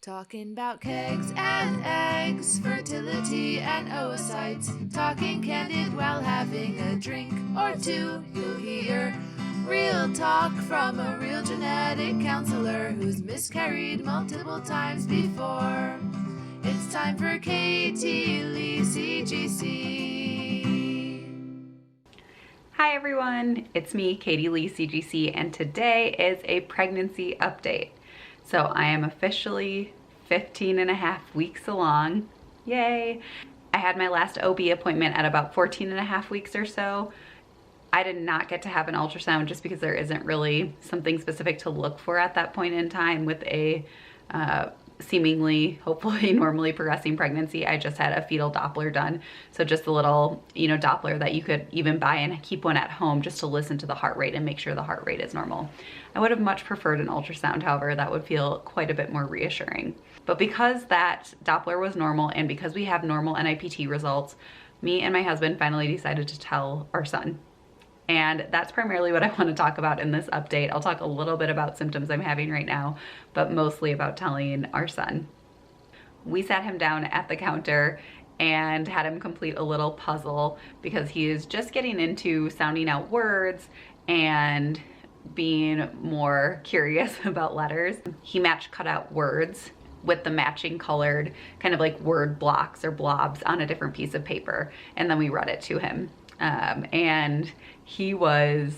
Talking about kegs and eggs, fertility and oocytes. Talking candid while having a drink or two. You'll hear real talk from a real genetic counselor who's miscarried multiple times before. It's time for Katie Lee CGC. Hi everyone, it's me, Katie Lee CGC, and today is a pregnancy update. So I am officially 15 and a half weeks along. Yay! I had my last OB appointment at about 14 and a half weeks or so. I did not get to have an ultrasound just because there isn't really something specific to look for at that point in time with a seemingly, hopefully normally progressing pregnancy. I just had a fetal Doppler done. So just a little, Doppler that you could even buy and keep one at home just to listen to the heart rate and make sure the heart rate is normal. I would have much preferred an ultrasound, however, that would feel quite a bit more reassuring. But because that Doppler was normal and because we have normal NIPT results, me and my husband finally decided to tell our son. And that's primarily what I want to talk about in this update. I'll talk a little bit about symptoms I'm having right now, but mostly about telling our son. We sat him down at the counter and had him complete a little puzzle because he is just getting into sounding out words and being more curious about letters. He matched cutout words with the matching colored kind of like word blocks or blobs on a different piece of paper, and then we read it to him. And he was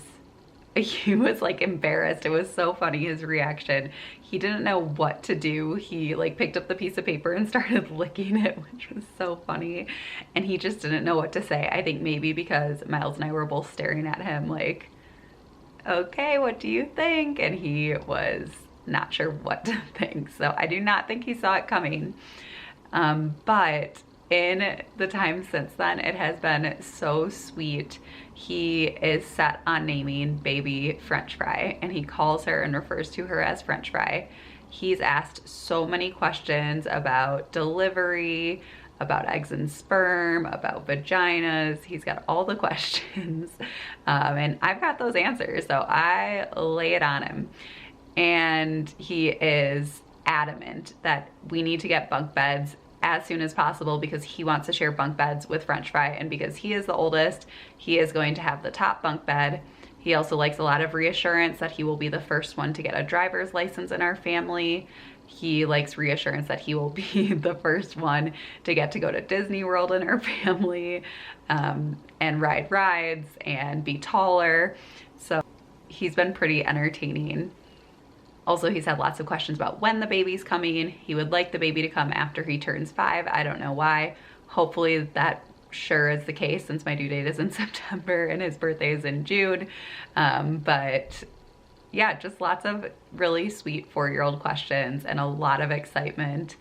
like embarrassed. It was so funny, his reaction. He didn't know what to do. He like picked up the piece of paper and started licking it, which was so funny. And he just didn't know what to say. I think maybe because Miles and I were both staring at him like, okay, what do you think? And he was not sure what to think. So I do not think he saw it coming. But in the time since then, it has been so sweet. He is set on naming baby French Fry, and he calls her and refers to her as French Fry. He's asked so many questions about delivery, about eggs and sperm, about vaginas. He's got all the questions, and I've got those answers, so I lay it on him. And he is adamant that we need to get bunk beds as soon as possible because he wants to share bunk beds with French Fry, and because he is the oldest, he is going to have the top bunk bed. He also likes a lot of reassurance that he will be the first one to get a driver's license in our family. He likes reassurance that he will be the first one to get to go to Disney World in our family, and ride rides and be taller. So he's been pretty entertaining. Also, he's had lots of questions about when the baby's coming. He would like the baby to come after he turns 5. I don't know why. Hopefully that sure is the case since my due date is in September and his birthday is in June. But yeah, just lots of really sweet 4-year-old questions and a lot of excitement.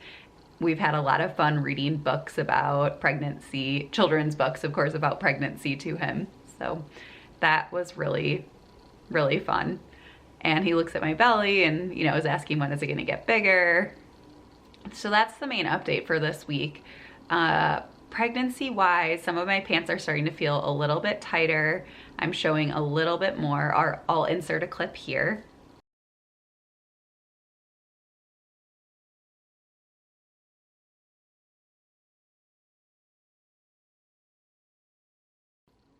We've had a lot of fun reading books about pregnancy, children's books, of course, about pregnancy to him. So that was really, really fun. And he looks at my belly and, is asking when is it going to get bigger. So that's the main update for this week. Pregnancy wise, some of my pants are starting to feel a little bit tighter. I'm showing a little bit more, or I'll insert a clip here.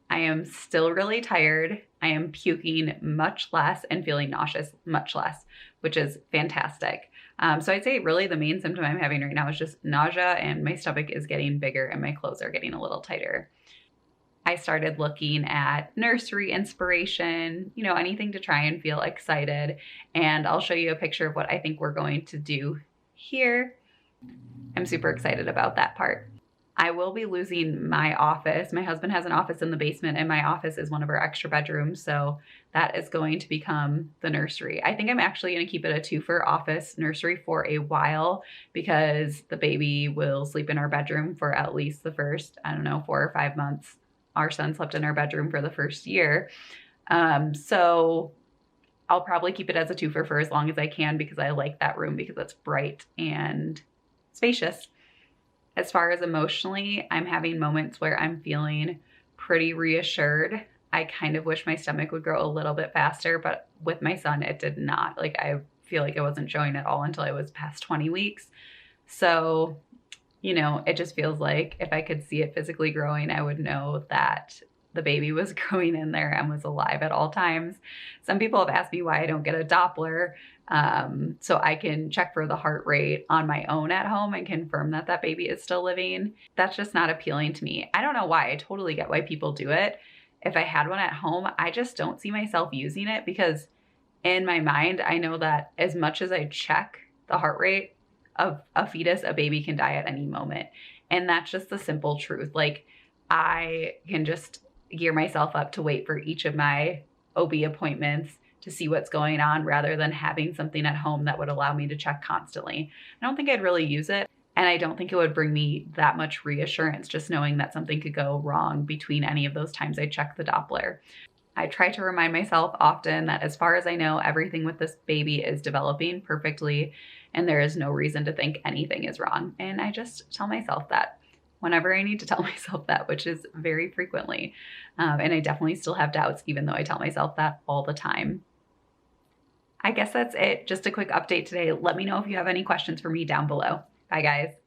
I am still really tired. I am puking much less and feeling nauseous much less, which is fantastic. So I'd say really the main symptom I'm having right now is just nausea, and my stomach is getting bigger and my clothes are getting a little tighter. I started looking at nursery inspiration, anything to try and feel excited. And I'll show you a picture of what I think we're going to do here. I'm super excited about that part. I will be losing my office. My husband has an office in the basement and my office is one of our extra bedrooms. So that is going to become the nursery. I think I'm actually going to keep it a twofer office nursery for a while because the baby will sleep in our bedroom for at least the first, 4 or 5 months. Our son slept in our bedroom for the first year. So I'll probably keep it as a twofer for as long as I can because I like that room because it's bright and spacious. As far as emotionally, I'm having moments where I'm feeling pretty reassured. I kind of wish my stomach would grow a little bit faster, but with my son, it did not. Like I feel like it wasn't showing at all until I was past 20 weeks. So, you know, it just feels like if I could see it physically growing, I would know that the baby was growing in there and was alive at all times. Some people have asked me why I don't get a Doppler, so I can check for the heart rate on my own at home and confirm that that baby is still living. That's just not appealing to me. I don't know why. I totally get why people do it. If I had one at home, I just don't see myself using it because in my mind, I know that as much as I check the heart rate of a fetus, a baby can die at any moment. And that's just the simple truth. Like, I can just gear myself up to wait for each of my OB appointments to see what's going on rather than having something at home that would allow me to check constantly. I don't think I'd really use it. And I don't think it would bring me that much reassurance just knowing that something could go wrong between any of those times I check the Doppler. I try to remind myself often that as far as I know, everything with this baby is developing perfectly and there is no reason to think anything is wrong. And I just tell myself that whenever I need to tell myself that, which is very frequently. And I definitely still have doubts, even though I tell myself that all the time. I guess that's it. Just a quick update today. Let me know if you have any questions for me down below. Bye, guys.